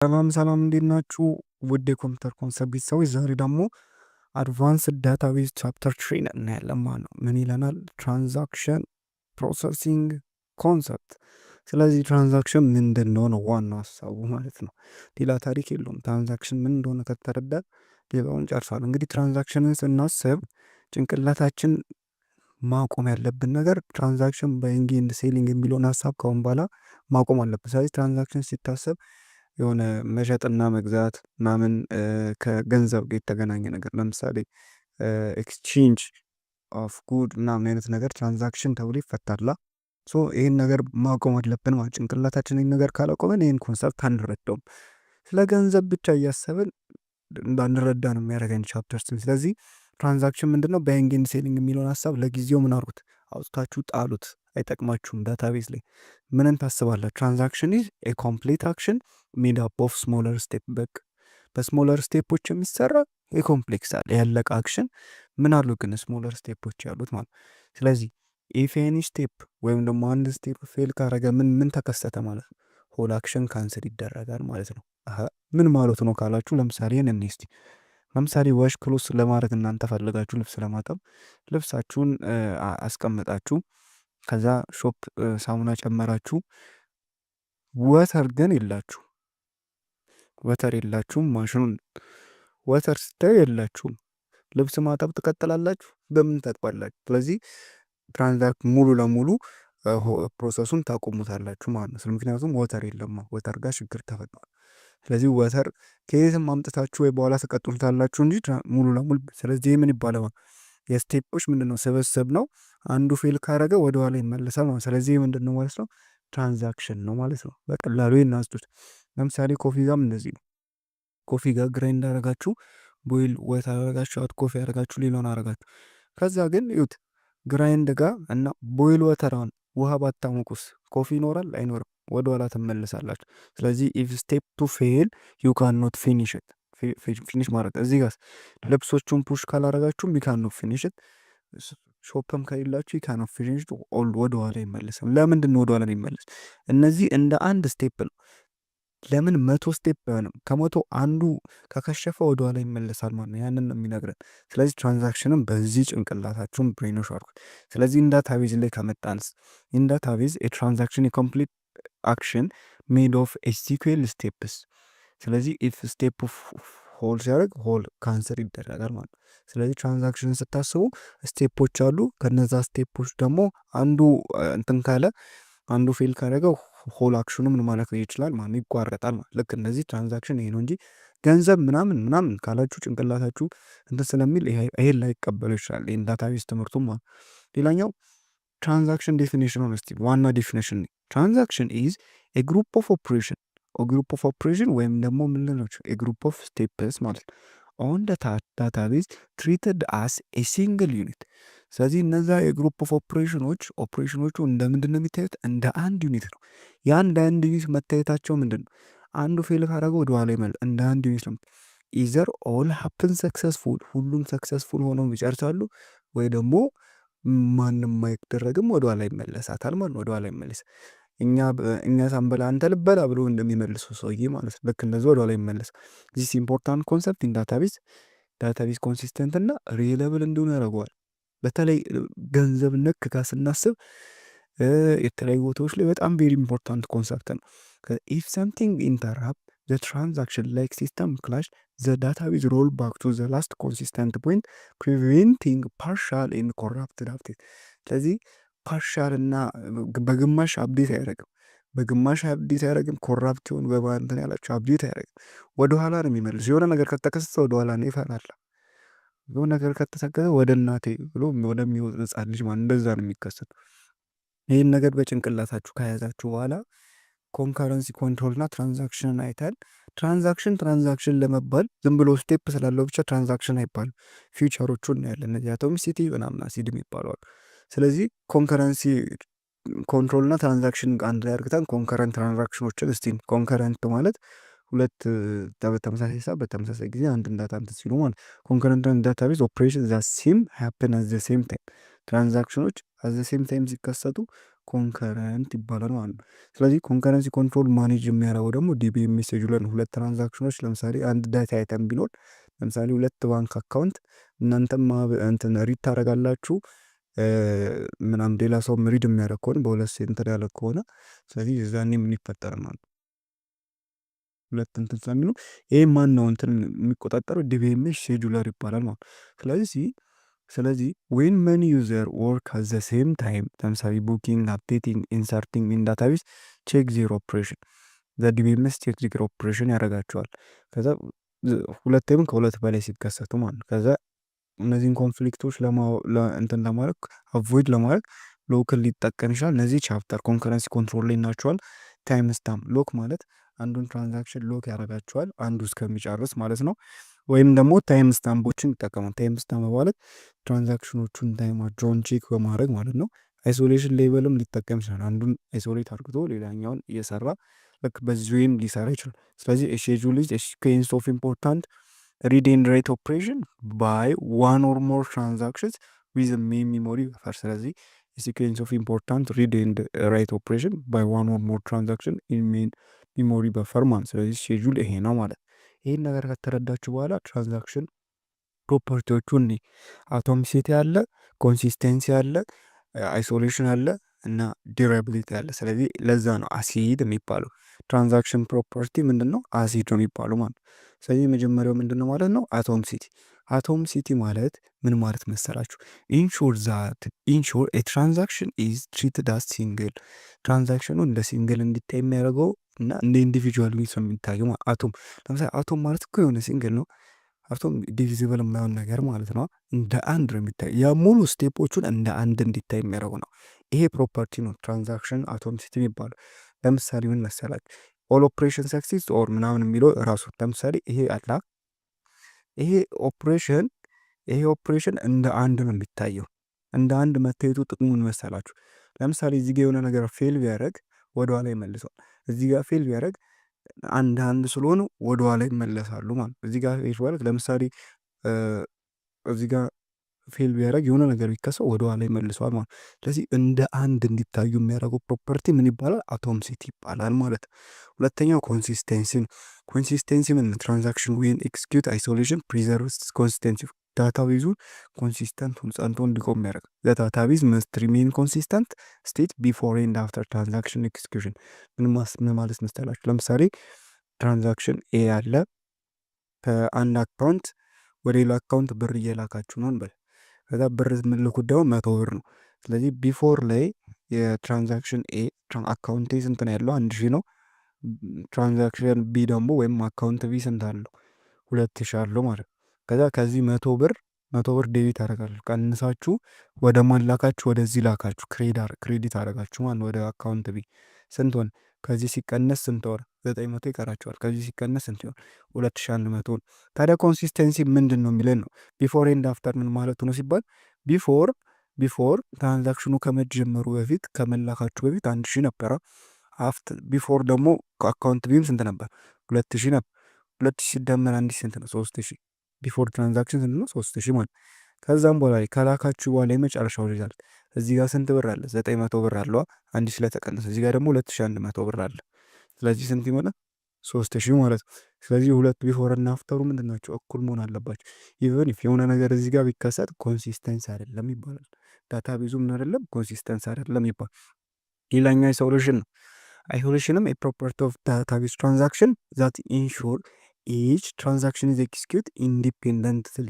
ሰላም እንዴት ናችሁ? ውድ የኮምፒውተር ኮንሰፕት ቤተሰቦች ዛሬ ደግሞ አድቫንስድ ዳታቤዝ ቻፕተር 3 እናያለን ማለት ነው። ምን ይለናል? ትራንዛክሽን ፕሮሰሲንግ ኮንሰፕት። ስለዚህ ትራንዛክሽን ምንድን እንደሆነ ዋናው ሀሳቡ ማለት ነው። ሌላ ታሪክ የለውም። ትራንዛክሽን ምን እንደሆነ ከተረዳን ሌላውን ጨርሷል። እንግዲህ ትራንዛክሽንን ስናስብ ጭንቅላታችን ማቆም ያለብን ነገር ትራንዛክሽን ባይንግ ኤንድ ሴሊንግ የሚለውን ሀሳብ ከአሁን በኋላ ማቆም አለብን። ስለዚህ ትራንዛክሽን ሲታሰብ የሆነ መሸጥና መግዛት ምናምን ከገንዘብ ጋር የተገናኘ ነገር ለምሳሌ ኤክስቼንጅ ኦፍ ጉድ ምናምን አይነት ነገር ትራንዛክሽን ተብሎ ይፈታላ። ሶ ይህን ነገር ማቆም አለብን ማለት ጭንቅላታችን ይህን ነገር ካላቆመን ይህን ኮንሰፕት አንረዳውም። ስለ ገንዘብ ብቻ እያሰብን እንዳንረዳ ነው የሚያደርገን ቻፕተር። ስለዚህ ትራንዛክሽን ምንድነው? ባይንግ ኤንድ ሴሊንግ የሚለውን ሀሳብ ለጊዜው ምን አድርጉት? አውጥታችሁ ጣሉት። አይጠቅማችሁም። ዳታቤዝ ላይ ምንን ታስባላችሁ? ትራንዛክሽን ኢዝ ኤ ኮምፕሊት አክሽን ሜድ አፕ ኦፍ ስሞለር ስቴፕ። በቃ በስሞለር ስቴፖች የሚሰራ የኮምፕሌክስ አለ ያለቀ አክሽን ምን አሉ ግን ስሞለር ስቴፖች ያሉት ማለት። ስለዚህ ኢፍ ኤኒ ስቴፕ ወይም ደግሞ አንድ ስቴፕ ፌል ካረገ ምን ተከሰተ ማለት ነው? ሆል አክሽን ካንስል ይደረጋል ማለት ነው። ምን ማለት ነው ካላችሁ ለምሳሌ እስቲ ለምሳሌ ዋሽ ክሎስ ለማድረግ እናንተ ፈልጋችሁ ልብስ ለማጠብ ልብሳችሁን አስቀምጣችሁ ከዛ ሾፕ ሳሙና ጨመራችሁ፣ ወተር ግን የላችሁ ወተር የላችሁም። ማሽኑን ወተር ስታዩ የላችሁም። ልብስ ማጠብ ትቀጥላላችሁ። በምን ታጥባላችሁ? ስለዚህ ትራንዛክት ሙሉ ለሙሉ ፕሮሰሱን ታቆሙታላችሁ ማለት ነው። ምክንያቱም ወተር የለማ፣ ወተር ጋር ችግር ተፈጥሯል። ስለዚህ ወተር ከየትም አምጥታችሁ ወይ በኋላ ተቀጥሉታላችሁ እንጂ ሙሉ ለሙሉ። ስለዚህ ምን ይባላል? የስቴፖች ምንድነው? ስብስብ ነው። አንዱ ፌል ካረገ ወደኋላ ይመለሳል ማለት። ስለዚህ ምንድነው ማለት ነው? ትራንዛክሽን ነው ማለት ነው። በቀላሉ ይናስጡት። ለምሳሌ ኮፊ ጋም እንደዚህ ነው። ኮፊ ጋር ግራይንድ አረጋችሁ፣ ቦይል ወት አረጋችሁ፣ አት ኮፊ አረጋችሁ፣ ሌላውን አረጋችሁ። ከዛ ግን ይሁት ግራይንድ ጋር እና ቦይል ወተራውን ውሃ ባታሞቁስ ኮፊ ይኖራል አይኖርም? ወደኋላ ትመለሳላችሁ። ስለዚህ ኢፍ ስቴፕ ቱ ፌል ዩ ካን ኖት ፊኒሽ ኢት። ፊኒሽ ማድረግ እዚህ ጋር ልብሶቹን ፑሽ ካላረጋችሁም ዩ ካን ኖት ፊኒሽ ኢት። ሾፕም ከሌላችሁ ዩ ካን ኖት ፊኒሽ ኢት። ወደኋላ ይመለሳል። ለምንድን ነው ወደኋላ ይመለስ? እነዚህ እንደ አንድ ስቴፕ ነው። ለምን 100 ስቴፕ አይሆንም? ከመቶ አንዱ ከከሸፈ ወደኋላ ይመለሳል ማለት ነው። ያንን ነው የሚነግረን። ስለዚህ ትራንዛክሽንም በዚህ ጭንቅላታችሁን ብሬኖሽ አድርጉት። ስለዚህ ዳታቤዝ ላይ ከመጣንስ ዳታቤዝ የትራንዛክሽን የኮምፕሊት አክሽን ሜድ ኦፍ ኤስኪዩኤል ስቴፕስ። ስለዚህ ኢፍ ስቴፕ ሆል ሲያደርግ ሆል ካንሰር ይደረጋል ማለት ነው። ስለዚህ ትራንዛክሽን ስታስቡ ስቴፖች አሉ። ከነዛ ስቴፖች ደግሞ አንዱ እንትን ካለ አንዱ ፌል ካደረገው ሆል አክሽኑ ምን ማለት ይችላል ማለት ይቋረጣል ማለት። ልክ እንደዚህ ትራንዛክሽን ይሄ ነው እንጂ ገንዘብ ምናምን ካላችሁ ጭንቅላታችሁ እንትን ስለሚል ይሄን ላይቀበሉ ይችላል። ይሄን ዳታቤዝ ትምህርቱም ማለት። ሌላኛው ትራንዛክሽን ዴፊኒሽን ነው። እስቲ ዋና ዴፊኒሽን ትራንዛክሽን ኢዝ ኤ ግሩፕ ኦፍ ኦፕሬሽን ወይም ደግሞ ምንድን ነው ኤ ግሩፕ ኦፍ ስቴፕስ ማለት ነው ኦን ዳታቤዝ ትሪትድ አስ ኤ ሲንግል ዩኒት። ስለዚህ እነዛ የግሩፕ ኦፍ ኦፕሬሽኖቹ እንደምንድን ነው የሚታዩት? እንደ አንድ ዩኒት ነው። ያ እንደ አንድ ዩኒት መታየታቸው ምንድን ነው? አንዱ ፌል ካደረገ ወደኋላ ይመል እንደ አንድ ዩኒት ነው። ኢዘር ኦል ሀፕን ሰክሰስፉል፣ ሁሉም ሰክሰስፉል ሆነው ይጨርሳሉ፣ ወይ ደግሞ ማንም አይደረግም ወደኋላ ይመለሳታል ማለት ነው። ወደኋላ ይመለስ እኛ ሳንበላ አንተ ልበላ ብሎ እንደሚመልሰው ሰውዬ ማለት ነው። ልክ እንደዚህ ወደኋላ ይመለስ። ዚስ ኢምፖርታንት ኮንሰፕት ኢን ዳታቤዝ ኮንሲስተንት እና ሪሌብል እንዲሆኑ ያደርገዋል። በተለይ ገንዘብ ነክ ጋር ስናስብ የተለያዩ ቦታዎች ላይ በጣም ቬሪ ኢምፖርታንት ኮንሰፕት ነው። ኢፍ ሰምቲንግ ኢንተራፕት ዘ ትራንዛክሽን ላይክ ሲስተም ክላሽ ዘ ዳታቤዝ ሮል ባክ ቱ ዘ ላስት ኮንሲስተንት ፖይንት ፕሪቬንቲንግ ፓርሻል ኤንድ ኮራፕትድ አፕዴት። ስለዚህ ፓርሻል እና በግማሽ አፕዴት አያደርግም፣ ኮራፕት ሆን በባንትን ያላቸው አፕዴት አያደርግም። ወደኋላ ነው የሚመልስ። የሆነ ነገር ከተከሰተ ወደኋላ ነው ይፈራል። የሆነ ነገር ከተሰከተ ወደ እናቴ ብሎ ወደሚወጥ ህጻን ልጅ ማለት እንደዛ ነው የሚከሰት። ይህን ነገር በጭንቅላታችሁ ከያዛችሁ በኋላ ኮንከረንሲ ኮንትሮል እና ትራንዛክሽን አይታል። ትራንዛክሽን ለመባል ዝም ብሎ ስቴፕ ስላለው ብቻ ትራንዛክሽን አይባልም። ፊውቸሮቹ እናያለን። እነዚህ አቶሚሲቲ ምናምን አሲድም ይባለዋል። ስለዚህ ኮንከረንሲ ኮንትሮል እና ትራንዛክሽን አንድ ላይ አድርገን ኮንከረንት ትራንዛክሽኖችን እስቲ ኮንከረንት ማለት ሁለት በተመሳሳይ ሰዓት በተመሳሳይ ጊዜ አንድ ዳታ እንትን ሲሉ ማለት ኮንከረንት ዳታቤዝ ኦፕሬሽን ዛ ሴም ሃፕን አት ዘ ሴም ታይም። ትራንዛክሽኖች አት ዘ ሴም ታይም ሲከሰቱ ኮንከረንት ይባላል ማለት ነው። ስለዚህ ኮንከረንሲ ኮንትሮል ማኔጅ የሚያደርገው ደግሞ ዲቢኤምኤስ ሼጁለር ነው። ሁለት ትራንዛክሽኖች ለምሳሌ አንድ ዳታ አይተም ቢኖር ለምሳሌ ሁለት ባንክ አካውንት እናንተም እንትን ሪድ ታደርጋላችሁ ምናምን ሌላ ሰው ሪድ የሚያደርግ ከሆነ በሁለት ሴንተር ያለ ከሆነ ስለዚህ እዛኔ ምን ይፈጠራል ማለት ነው። ሁለት እንትን ስለሚሉ ይሄ ማን ነው እንትን የሚቆጣጠረው ዲቢኤምኤስ ሼጁለር ይባላል ማለት ነው። ስለዚህ ዌን መኒ ዩዘር ወርክ አት ዘ ሴም ታይም ለምሳሌ ቡኪንግ፣ አፕዴቲንግ፣ ኢንሰርቲንግ ኢን ዳታቤዝ ቼክ ዜሮ ኦፕሬሽን ዘ ዲቢኤምኤስ ቼክ ዜሮ ኦፕሬሽን ያደርጋቸዋል። ከዛ ሁለቴም ከሁለት በላይ ሲከሰቱ ማለት ነው። ከዛ እነዚህን ኮንፍሊክቶች እንትን ለማድረግ አቮይድ ለማድረግ ሎክን ሊጠቀም ይችላል። እነዚህ ቻፕተር ኮንከረንሲ ኮንትሮል ላይ ናቸዋል። ታይም ስታምፕ ሎክ ማለት አንዱን ትራንዛክሽን ሎክ ያደርጋቸዋል አንዱ እስከሚጨርስ ማለት ነው። ወይም ደግሞ ታይም ስታምፖችን ይጠቀማል። ታይም ስታምፕ ማለት ትራንዛክሽኖቹን ታይማቸውን ቼክ በማድረግ ማለት ነው። አይሶሌሽን ሌቨልም ሊጠቀም ይችላል። አንዱን አይሶሌት አድርግቶ ሌላኛውን እየሰራ ልክ በዚህ ወይም ሊሰራ ይችላል። ስለዚህ ሼጁል ኢዝ ሲኩዌንስ ኦፍ ኢምፖርታንት ሪድ ኤንድ ራይት ኦፕሬሽን ባይ ዋን ኦር ሞር ትራንዛክሽንስ ዊዝ ሜን ሚሞሪ በፈር። ስለዚህ ሲኩዌንስ ኦፍ ኢምፖርታንት ሪድ ኤንድ ራይት ኦፕሬሽን ባይ ዋን ኦር ሞር ትራንዛክሽን ኢን ሜን ሚሞሪ በፈር ማለት። ስለዚህ ሼጁል ይሄ ነው ማለት። ይህን ነገር ከተረዳችሁ በኋላ ትራንዛክሽን ፕሮፐርቲዎቹ አቶሚሲቲ አለ፣ ኮንሲስተንሲ አለ፣ አይሶሌሽን አለ እና ዲራቢሊቲ አለ። ስለዚህ ለዛ ነው አሲድ የሚባለው። ትራንዛክሽን ፕሮፐርቲ ምንድን ነው? አሲድ ነው የሚባለው ማለት ነው። ስለዚህ የመጀመሪያው ምንድን ነው ማለት ነው? አቶሚሲቲ። አቶሚሲቲ ማለት ምን ማለት መሰላችሁ? ኢንሹር ኤ ትራንዛክሽን ኢዝ ትሪትድ አስ ሲንግል። ትራንዛክሽኑ እንደ ሲንግል እንዲታይ የሚያደርገው እና እንደ ኢንዲቪጁዋል ሰው የሚታየው አቶም። ለምሳሌ አቶም ማለት እኮ የሆነ ሲንግል ነው። አቶም ዲቪዚብል የማይሆን ነገር ማለት ነው። እንደ አንድ ነው የሚታይ። ያ ሙሉ ስቴፖቹን እንደ አንድ እንዲታይ የሚያደርጉ ነው። ይሄ ፕሮፐርቲ ነው ትራንዛክሽን አቶሚሲቲ የሚባለው። ለምሳሌ ምን መሰላችሁ? ኦል ኦፕሬሽን ሰክሲስ ኦር ምናምን የሚለው ራሱ ለምሳሌ ይሄ አላ ይሄ ኦፕሬሽን እንደ አንድ ነው የሚታየው። እንደ አንድ መታየቱ ጥቅሙ ምን መሰላችሁ? ለምሳሌ እዚህ ጋር የሆነ ነገር ፌል ቢያደርግ ወደኋላ ይመልሰዋል። እዚህ ጋር ፌል ቢያደርግ አንድ ስለሆኑ ወደኋላ ይመለሳሉ ማለት ነው። እዚህ ጋር ፌል ለምሳሌ እዚህ ጋር ፌል ቢያደርግ የሆነ ነገር ቢከሰው ወደኋላ ይመልሰዋል ማለት ነው። ስለዚህ እንደ አንድ እንዲታዩ የሚያደርገው ፕሮፐርቲ ምን ይባላል? አቶሚሲቲ ይባላል ማለት ነው። ሁለተኛው ኮንሲስተንሲ ነው። ኮንሲስተንሲ ምን? ትራንዛክሽን ዌን ኤክስኪዩት አይሶሌሽን ፕሪዘርቭስ ኮንሲስተንሲ። ዳታቤዙ ኮንሲስተንት ጸንቶ እንዲቆም የሚያደርግ ዳታቤዝ መስት ሪሜን ኮንሲስተንት ስቴት ቢፎር ኤንድ አፍተር ትራንዛክሽን ኤክስኪዩሽን። ምን ማለት መሰላችሁ? ለምሳሌ ትራንዛክሽን ኤ ያለ ከአንድ አካውንት ወደ ሌላ አካውንት ብር እየላካችሁ ነው እንበል። ከዛ ብር የምልኩት ደግሞ 100 ብር ነው። ስለዚህ ቢፎር ላይ የትራንዛክሽን ኤ አካውንት ስንት ነው ያለው? 1000 ነው። ትራንዛክሽን ቢ ደግሞ ወይም አካውንት ቢ ስንት አለው? 2000 አለው ማለት ነው። ከዛ ከዚህ 100 ብር ዴቢት አደረጋችሁ ቀንሳችሁ ወደ ማን ላካችሁ? ወደዚህ ላካችሁ፣ ክሬዲት አደረጋችሁ ማለት ወደ አካውንት ቢ ስንት ሆነ? ከዚህ ሲቀነስ ስንት ወር? 900 ይቀራቸዋል። ከዚህ ሲቀነስ ስንት ይሆን? 2100 ነው። ታዲያ ኮንሲስተንሲ ምንድን ነው የሚለን ነው። ቢፎር ኤንድ አፍተር ምን ማለቱ ነው ሲባል ቢፎር ትራንዛክሽኑ ከመጀመሩ በፊት ከመላካችሁ በፊት 1000 ነበረ። ቢፎር ደግሞ አካውንት ቢም ስንት ነበር? 2000 ነበር። 2000 ሲደመር 1000 ስንት ነው? 3000። ቢፎር ትራንዛክሽን ስንት ነው? 3000 ማለት። ከዛም በኋላ ከላካችሁ በኋላ የመጨረሻው ሪዛልት እዚህ ጋር ስንት ብር አለ? 900 ብር አለ። 1000 ስለተቀነሰ እዚህ ጋር ደግሞ 2100 ብር አለ። ስለዚህ ስንት ይሆናል? 3000 ማለት ነው። ስለዚህ ሁለት ቢፎር እና አፍተሩ ምንድን ናቸው? እኩል መሆን አለባቸው። ኢቨን ኢፍ የሆነ ነገር እዚህ ጋር ቢከሰት ኮንሲስተንስ አይደለም ይባላል። ዳታ ቤዙ ምን አይደለም? ኮንሲስተንስ አይደለም ይባላል። ሌላኛው አይሶሌሽን ነው። አይሶሌሽንም የፕሮፐርቲ ኦፍ ዳታቤዝ ትራንዛክሽን ዛት ኢንሹር ኢች ትራንዛክሽን ኢዝ ኤክስኪዩት ኢንዲፔንደንትሊ።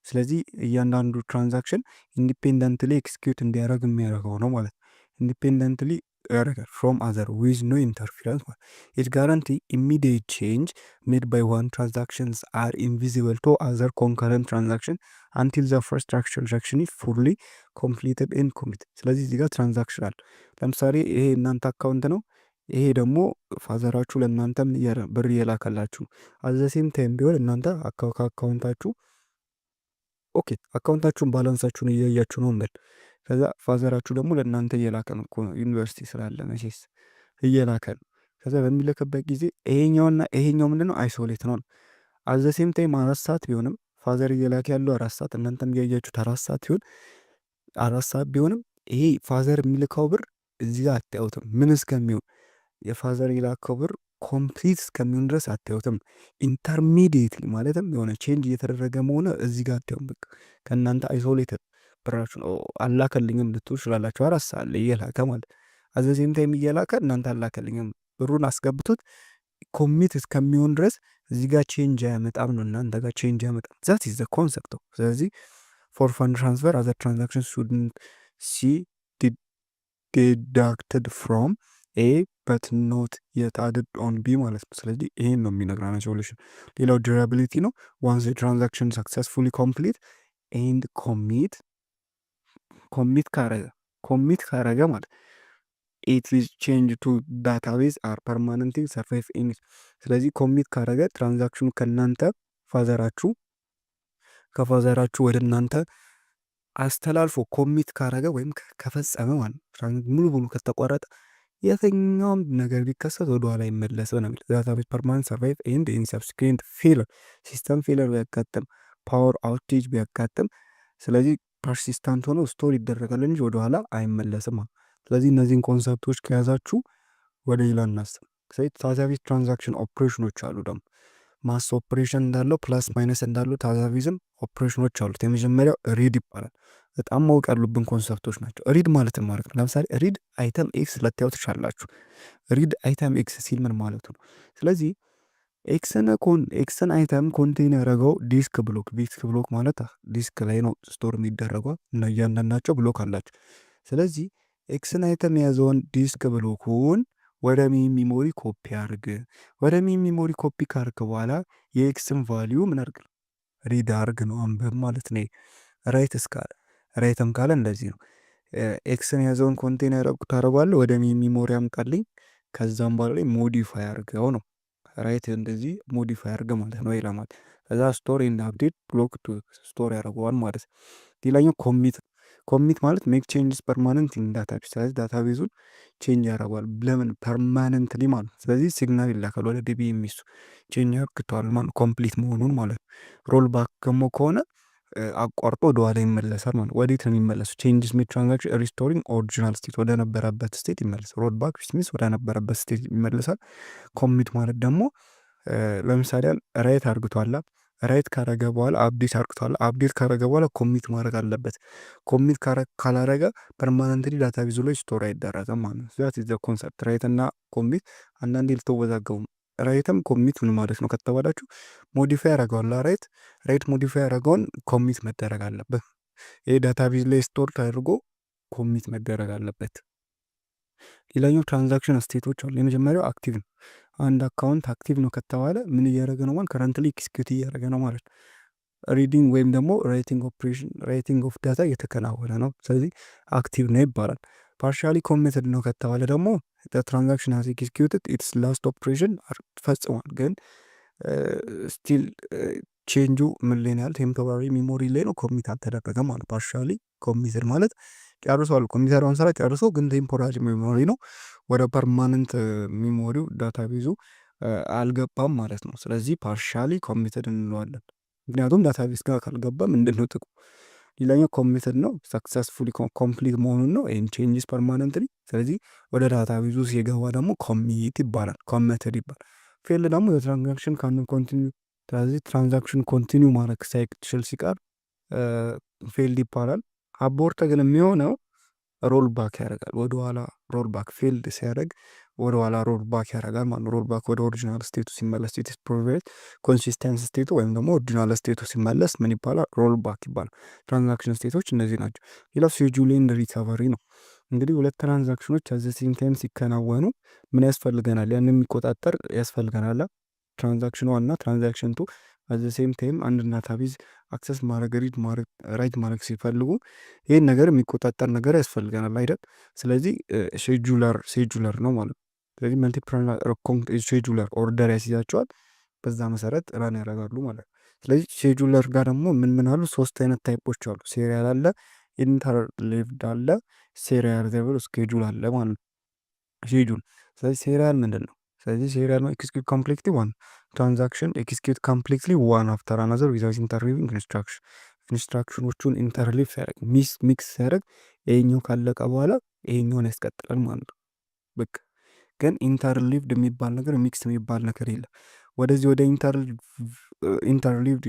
ስለዚህ እያንዳንዱ ትራንዛክሽን ኢንዲፔንደንትሊ ኤክስኪዩት እንዲያደርግ የሚያደርገው ነው ማለት ነው። ኢንዲፔንደንትሊ ያደርጋል ፍሮም አዘር ዊዝ ኖ ኢንተርፊረንስ ማለት። ኢት ጋራንቲ ኢሚዲየት ቼንጅ ሜድ ባይ ዋን ትራንዛክሽንስ አር ኢንቪዚብል ቱ አዘር ኮንከረንት ትራንዛክሽን አንቲል ዘ ፈርስት ትራንዛክሽን ፉሊ ኮምፕሊትድ ኤንድ ኮሚት። ስለዚህ እዚህ ጋር ትራንዛክሽን አለ። ለምሳሌ ይሄ እናንተ አካውንት ነው። ይሄ ደግሞ ፋዘራችሁ ለእናንተም ብር እየላከላችሁ አዘሴም ታይም ቢሆን እናንተ ከአካውንታችሁ ኦኬ አካውንታችሁን ባላንሳችሁን እያያችሁ ነው እንበል። ከዛ ፋዘራችሁ ደግሞ ለእናንተ እየላከ ነው እኮ ዩኒቨርሲቲ ስላለ መቼስ እየላከ ነው። ከዛ በሚልክበት ጊዜ ይሄኛውና ይሄኛው ምንድነው? አይሶሌት ነው። አዘሴም ታይም 4 ሰዓት ቢሆንም ፋዘር እየላከ ያለው 4 ሰዓት እናንተም እያያችሁት 4 ሰዓት ቢሆን 4 ሰዓት ቢሆንም ይሄ ፋዘር የሚልካው ብር እዚህ ጋር አታዩትም። ምን እስከሚሆን የፋዘር የላከው ብር ኮምፕሊት እስከሚሆን ድረስ አታዩትም። ኢንተርሚዲየትሊ ማለትም የሆነ ቼንጅ እየተደረገ መሆነ እዚህ ጋር አታዩም። በቃ ከእናንተ አይሶሌትድ ብራችሁን አላከልኝም ልትሉ ትችላላችሁ። 4 ሰዓት ላይ እየላከ ማለት አዘዜም ታይም እየላከ እናንተ አላከልኝም ብሩን አስገብቱት ኮሚት እስከሚሆን ድረስ እዚህ ጋር ቼንጅ አያመጣም ነው እናንተ ጋር ቼንጅ አያመጣም። ዛት ኢዝ ዘ ኮንሰፕት። ስለዚህ ፎር ፈንድ ትራንስፈር አዘር ትራንዛክሽን ሹድንት ሲ ዲዳክትድ ፍሮም ኤ በት ኖት የት አድድ ኦን ቢ ማለት ነው። ስለዚህ ይሄን ነው የሚነግረን ሶሉሽን። ሌላው ዱራቢሊቲ ነው። ዋንስ ትራንዛክሽን ሰክሰስፉሊ ኮምፕሊት ኤንድ ኮሚት ካረገ ማለት ኢት ዊዝ ቼንጅ ቱ ዳታቤዝ አር ፐርማነንት ሰርቫይቭ ኢን። ስለዚህ ኮሚት ካረገ ትራንዛክሽኑ ከእናንተ ከፋዘራችሁ ወደ እናንተ አስተላልፎ ኮሚት ካረገ ወይም ከፈጸመ ማለት ሙሉ በሙሉ ከተቋረጠ የትኛውም ነገር ቢከሰት ወደኋላ ይመለስ ነው የሚል ዳታቤዝ ፐርማነንት ሰርቫይቭ ኤንድ ኢን ሰብስኩዌንት ፌለር ሲስተም ፌለር ቢያጋጥም ፓወር አውቴጅ ቢያጋጥም ስለዚህ ፐርሲስታንት ሆኖ ስቶር ይደረጋል እንጂ ወደኋላ አይመለስም። ስለዚህ እነዚህን ኮንሰፕቶች ከያዛችሁ ወደ ሌላ እናስብ። ስለዚህ ዳታቤዝ ትራንዛክሽን ኦፕሬሽኖች አሉ። ደግሞ ማስ ኦፕሬሽን እንዳለው ፕላስ ማይነስ እንዳለው ዳታቤዝም ኦፕሬሽኖች አሉት። የመጀመሪያው ሪድ ይባላል። በጣም ማወቅ ያሉብን ኮንሰፕቶች ናቸው። ሪድ ማለት ማለት ነው። ለምሳሌ ሪድ አይተም ኤክስ ልታዩ ትችላላችሁ። ሪድ አይተም ኤክስ ሲል ምን ማለቱ ነው? ስለዚህ ኤክስን አይተም ኮንቴን ያደረገው ዲስክ ብሎክ ማለት ዲስክ ላይ ነው ስቶር የሚደረገው እና እያንዳንዳቸው ብሎክ አላቸው። ስለዚህ ኤክስን አይተም የያዘውን ዲስክ ብሎኩን ወደ ሚሞሪ ኮፒ አርግ። ወደ ሚሞሪ ኮፒ ካርክ በኋላ የኤክስን ቫሊዩ ምን አርግ? ሪድ አርግ ነው፣ አንበብ ማለት ነው። ራይትም ካለ እንደዚህ ነው። ኤክስን የያዘውን ኮንቴን ታደረጓለ ወደ ሚሞሪ አምጣልኝ፣ ከዛም በኋላ ላይ ሞዲፋይ አርገው ነው። ራይት እንደዚህ ሞዲፋይ አርገ ማለት ነው ይላማል። ከዛ ስቶር ኤንድ አፕዴት ብሎክ ስቶር ያደርገዋል ማለት። ሌላኛው ኮሚት ማለት ሜክ ቼንጅስ ፐርማነንት ኢን ዳታቤዝ። ስለዚህ ዳታቤዙን ቼንጅ ያደርገዋል። ለምን ፐርማነንትሊ ማለት። ስለዚህ ሲግናል ይላካል ወደ ዲቢ የሚሱ ቼንጅ ያርግተዋል ማለት ኮምፕሊት መሆኑን ማለት ነው። ሮል ባክ ደግሞ ከሆነ አቋርጦ ወደኋላ ይመለሳል ማለት። ወዴት ነው የሚመለሱ? ቼንጅስ ሜድ ትራንዛክሽን ሪስቶሪንግ ኦሪጂናል ስቴት ወደ ነበረበት ስቴት ይመለሳል። ሮል ባክ ሚንስ ወደ ነበረበት ስቴት ይመለሳል። ኮሚት ማለት ደግሞ ለምሳሌ ራይት አርግቷላ ራይት ካረገ በኋላ አፕዴት አርግቷል። አፕዴት ካረገ በኋላ ኮሚት ማድረግ አለበት። ኮሚት ካላረገ ፐርማነንትሊ ዳታቤዙ ላይ ስቶር አይደረግም ማለት ነው። ዛት ኢዝ ዘ ኮንሰፕት። ራይት እና ኮሚት አንዳንዴ ልትወዛገቡ። ራይትም ኮሚት ምን ማለት ነው ከተባላችሁ ሞዲፋይ ያደረገዋል። ራይት ሞዲፋይ ያደረገውን ኮሚት መደረግ አለበት። ይህ ዳታቤዝ ላይ ስቶር ተደርጎ ኮሚት መደረግ አለበት። ሌላኛው ትራንዛክሽን ስቴቶች አሉ። የመጀመሪያው አክቲቭ ነው። አንድ አካውንት አክቲቭ ነው ከተባለ ምን እያደረገ ነው ማለት ከረንትሊ ኤክስኪዩት እያደረገ ነው ማለት። ሪዲንግ ወይም ደግሞ ራይቲንግ ኦፍ ዳታ እየተከናወነ ነው። ስለዚህ አክቲቭ ነው ይባላል። ፓርሻሊ ኮሚትድ ነው ከተባለ ደግሞ ትራንዛክሽን ሃዝ ኤክስኪዩትድ ኢትስ ላስት ኦፕሬሽን ፈጽሟል፣ ግን ስቲል ቼንጁ ምን ላይ ነው ያለ ቴምፖራሪ ሚሞሪ ላይ ነው፣ ኮሚት አልተደረገም ማለት። ፓርሻሊ ኮሚትድ ማለት ጨርሷል፣ ኮምፒውተሯን ስራ ጨርሶ ግን ቴምፖራሪ ሚሞሪ ነው፣ ወደ ፐርማነንት ሚሞሪው ዳታቤዙ አልገባም ማለት ነው። ስለዚህ ፓርሻሊ ኮሚትድ እንለዋለን፣ ምክንያቱም ዳታቤዝ ጋር ካልገባ ምንድን ነው ጥቅሙ? ሌላኛው ኮሚትድ ነው፣ ሰክሰስፉሊ ኮምፕሊት መሆኑን ነው፣ ይህን ቼንጅስ ፐርማነንትሊ። ስለዚህ ወደ ዳታቤዙ ሲገባ ደግሞ ኮሚት ይባላል፣ ኮሚትድ ይባላል። ፌል ደግሞ የትራንዛክሽን ካንን ኮንቲኒዩ። ስለዚህ ትራንዛክሽን ኮንቲኒዩ ማድረግ ሳይችል ሲቀር ፌልድ ይባላል። አቦርተ ግን የሚሆነው ሮል ባክ ያደርጋል ወደኋላ። ሮል ባክ ፌልድ ሲያደርግ ወደኋላ ሮል ባክ ያደርጋል ማለት ነው። ሮል ባክ ወደ ኦሪጂናል ስቴቱ ሲመለስ ስቴት ፕሮቫይድ ኮንሲስተንስ ስቴቱ ወይም ደግሞ ኦሪጂናል ስቴቱ ሲመለስ ምን ይባላል? ሮል ባክ ይባላል። ትራንዛክሽን ስቴቶች እነዚህ ናቸው። ሌላው ሼጁል ኤንድ ሪከቨሪ ነው። እንግዲህ ሁለት ትራንዛክሽኖች አዘ ሴም ታይም ሲከናወኑ ምን ያስፈልገናል? ያን የሚቆጣጠር ያስፈልገናል። ትራንዛክሽን ዋን እና ትራንዛክሽን ቱ አዘ ሴም ታይም አንድ ዳታቤዝ አክሰስ ማድረግ ራይት ማድረግ ሲፈልጉ ይህን ነገር የሚቆጣጠር ነገር ያስፈልገናል አይደል? ስለዚህ ሼጁለር ነው ማለት ነው። ስለዚህ ሼጁለር ኦርደር ያስይዛቸዋል፣ በዛ መሰረት ራን ያደርጋሉ ማለት ነው። ስለዚህ ሼጁለር ጋር ደግሞ ምን አሉ? 3 አይነት ታይፖች አሉ። ሴሪያል አለ፣ ኢንተርሊቭድ አለ፣ ሴሪያል ስኬጁል አለ ማለት ነው። ሼጁል ስለዚህ ሴሪያል ምንድን ነው? ስለዚህ ሴሪያል ነው ኤክስኪዩት ኮምፕሌክትሊ ዋን ትራንዛክሽን ኤክስኪዩት ኮምፕሌክትሊ ዋን አፍተር አናዘር ዊዛውት ኢንተርሊቪንግ ኢንስትራክሽኖቹን ኢንተርሊቭ ሲያደርግ ሚክስ ሲያደርግ ይሄኛው ካለቀ በኋላ ይሄኛውን ያስቀጥላል ማለት ነው። በቃ ግን ኢንተርሊቭድ የሚባል ነገር ሚክስ የሚባል ነገር የለም። ወደዚህ ወደ ኢንተርሊቭድ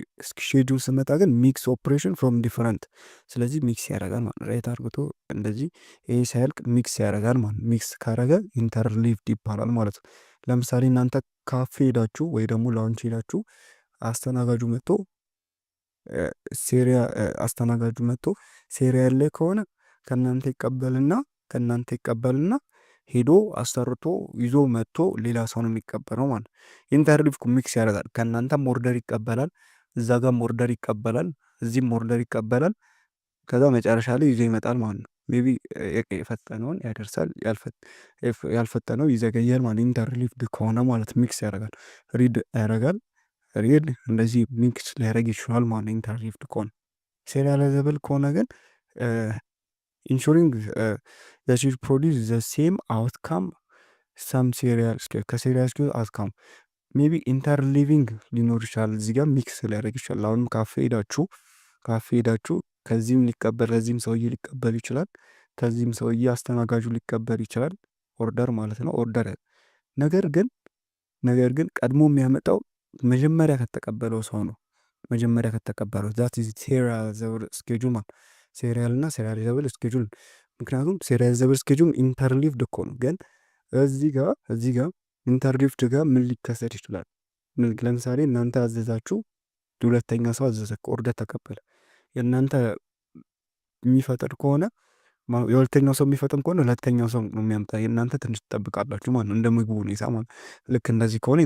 ሼጁል ስመጣ ግን ሚክስ ኦፕሬሽን ፍሮም ዲፈረንት፣ ስለዚህ ሚክስ ያደርጋል ማለት ራይት አርግቶ እንደዚህ ይሄ ሳያልቅ ሚክስ ያደርጋል ማለት ሚክስ ካረገ ኢንተርሊቭድ ይባላል ማለት ነው። ለምሳሌ እናንተ ካፌ ሄዳችሁ ወይ ደግሞ ላውንች ሄዳችሁ አስተናጋጁ መጥቶ አስተናጋጁ መጥቶ ሴሪያል ላይ ከሆነ ከእናንተ ይቀበልና ሄዶ አሰርቶ ይዞ መጥቶ ሌላ ሰው ነው የሚቀበለው ማለት ነው። ኢንተርሊቭ ሚክስ ያደርጋል። ከእናንተም ኦርደር ይቀበላል፣ እዛ ጋም ኦርደር ይቀበላል፣ እዚህም ኦርደር ይቀበላል። ከዛ መጨረሻ ላይ ይዞ ይመጣል ማለት ነው። ሜቢ የፈጠነውን ያደርሳል፣ ያልፈጠነው ይዘገያል ማለት ኢንተርሊቭድ ከሆነ ማለት ሚክስ ያደርጋል። ሪድ ያደርጋል፣ ሪድ እንደዚህ ሚክስ ሊያደርግ ይችላል ማለት ኢንተርሊቭድ ከሆነ። ሴሪያላይዘብል ከሆነ ግን ኢንሹሪንግ ሺድ ፕሮዲስ ዘ ሴም አውትካም ሳም ከሴሪያል ስኪል አውትካም ሜቢ ኢንተርሊቪንግ ሊኖር ይችላል። እዚህ ጋር ሚክስ ሊያደርግ ይችላል። አሁንም ካፌ ሄዳችሁ ከዚህም ሊቀበል ከዚህም ሰውዬ ሊቀበል ይችላል። ከዚህም ሰውዬ አስተናጋጁ ሊቀበል ይችላል። ኦርደር ማለት ነው። ኦርደር ነገር ግን ቀድሞ የሚያመጣው መጀመሪያ ከተቀበለው ሰው ነው። መጀመሪያ ከተቀበለው ዛት ኢዝ ሴሪያላይዘብል ስኬጁል ማለት ሴሪያል እና ሴሪያላይዘብል ስኬጁል። ምክንያቱም ሴሪያላይዘብል ስኬጁል ኢንተርሊቭድ እኮ ነው። ግን እዚህ ጋር ኢንተርሊቭድ ጋር ምን ሊከሰት ይችላል? ለምሳሌ እናንተ አዘዛችሁ፣ ሁለተኛ ሰው አዘዘ፣ ኦርደር ተቀበለ። የእናንተ የሚፈጥር ከሆነ የሁለተኛው ሰው የሚፈጥን ከሆነ ሁለተኛው ሰው ነው የሚያምጣ። የእናንተ ትንሽ ትጠብቃላችሁ ማለት ነው፣ እንደ ምግቡ ሁኔታ ማለት። ልክ እንደዚህ ከሆነ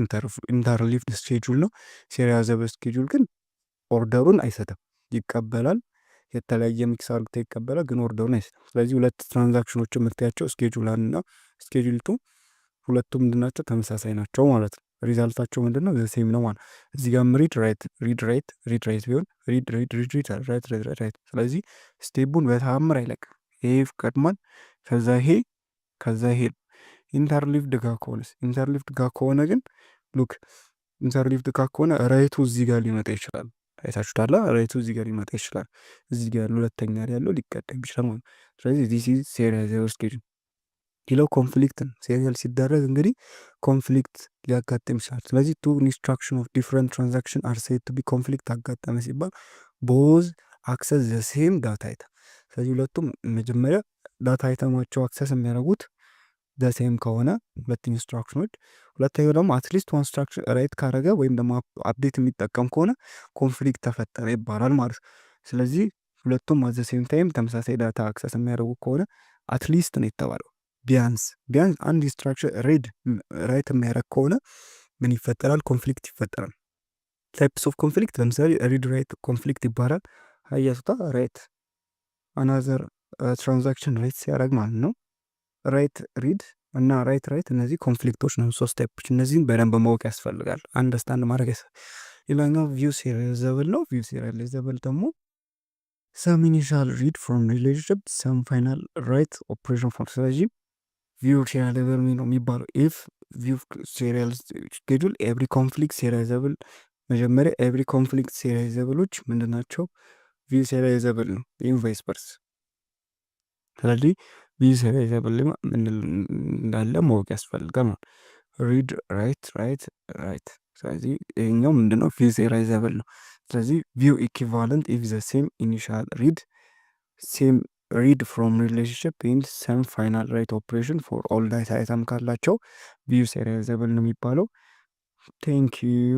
ኢንተርሊቭድ ስኬጁል ነው። ሴሪያላይዘብል ስኬጁል ግን ኦርደሩን አይሰጥም፣ ይቀበላል። የተለያየ ሚክስ አርግቶ ይቀበላል፣ ግን ኦርደሩን አይሰጥም። ስለዚህ ሁለት ትራንዛክሽኖች የምታያቸው ስኬጁል አንድ እና ስኬጁል ቱ ሁለቱም ምንድናቸው? ተመሳሳይ ናቸው ማለት ነው። ሪዛልታቸው ምንድነው? ዘሴም ነው ማለት። እዚህ ጋር ሪድ ራይት ቢሆን ራይት። ስለዚህ ስቴፑን በተአምር አይለቅም። ይሄ ቀድሟል፣ ከዛ ይሄ ኢንተርሊቭድ ጋር ከሆነስ? ኢንተርሊቭድ ጋር ከሆነ ግን ሉክ ኢንተርሊቭድ ጋር ከሆነ ራይቱ እዚህ ጋር ሊመጣ ይችላል። አይታችሁታላ? ራይቱ እዚህ ጋር ሊመጣ ይችላል። እዚህ ጋር ሁለተኛ ያለው ሊቀደም ይችላል ማለት። ስለዚህ ዚስ ኢዝ ሴሪያላይዘብል ስኬጁል። ሌላው ኮንፍሊክት ነው። ሴሪያል ሲደረግ እንግዲህ ኮንፍሊክት ሊያጋጥም ይችላል። ስለዚህ ቱ ኢንስትራክሽን ኦፍ ዲፍረንት ትራንዛክሽን አር ሴድ ቱ ቢ ኮንፍሊክት አጋጠመ ሲባል ቦዝ አክሰስ ዘ ሴም ዳታ አይተም። ስለዚህ ሁለቱም መጀመሪያ ዳታ አይተማቸው አክሰስ የሚያደርጉት ዘሴም ከሆነ ሁለት ኢንስትራክሽኖች፣ ሁለተኛው ደግሞ አትሊስት ዋን ኢንስትራክሽን ራይት ካረገ ወይም ደግሞ አፕዴት የሚጠቀም ከሆነ ኮንፍሊክት ተፈጠረ ይባላል ማለት። ስለዚህ ሁለቱም አት ዘ ሴም ታይም ተመሳሳይ ዳታ አክሰስ የሚያደርጉ ከሆነ አትሊስት ነው የተባለው። ቢያንስ አንድ ኢንስትራክሽን ራይት የሚያደርግ ከሆነ ምን ይፈጠራል? ኮንፍሊክት ይፈጠራል። ታይፕስ ኦፍ ኮንፍሊክት ለምሳሌ ሪድ ራይት ኮንፍሊክት ይባላል። አያሱታ ራይት አናዘር ትራንዛክሽን ራይት ሲያደርግ ማለት ነው። ራይት ሪድ እና ራይት እነዚህ ኮንፍሊክቶች ነው። ሶስት ታይፖች። እነዚህም በደንብ ማወቅ ያስፈልጋል፣ አንደርስታንድ ማድረግ ሌላኛው ቪው ሴሪያላይዘብል ነው። ቪው ሴሪያላይዘብል ደግሞ ሰም ኢኒሻል ሪድ ፍሮም ሪሌሽንሽፕ ሰም ፋይናል ራይት ኦፕሬሽን ፍሮም። ስለዚህ ቪው ሴሪያላይዘብል ነው የሚባለው ኢፍ ቪው ሴሪያል ስኬጁል ኤቭሪ ኮንፍሊክት ሴሪያላይዘብል። መጀመሪያ ኤቭሪ ኮንፍሊክት ሴሪያላይዘብሎች ምንድን ናቸው? ቪው ሴሪያላይዘብል ነው። ይህም ቫይስ ቨርሳ። ስለዚህ ቪው ሴሪያላይዘብል እንዳለ ማወቅ ያስፈልጋል። ሪድ ራይት። ስለዚህ ይሄኛው ምንድነው? ቪው ሴሪያላይዘብል ነው። ስለዚህ ቪው ኢኩቫለንት ኢፍ ዘ ሴም ኢኒሻል ሪድ ሴም ሪድ ፍሮም ሪሌሽንሽፕ ኤንድ ሰም ፋይናል ራይት ኦፕሬሽን ፎር ኦል ዳታ አይተም ካላቸው ቪው ሴሪያላይዘብል ነው የሚባለው። ቴንክ ዩ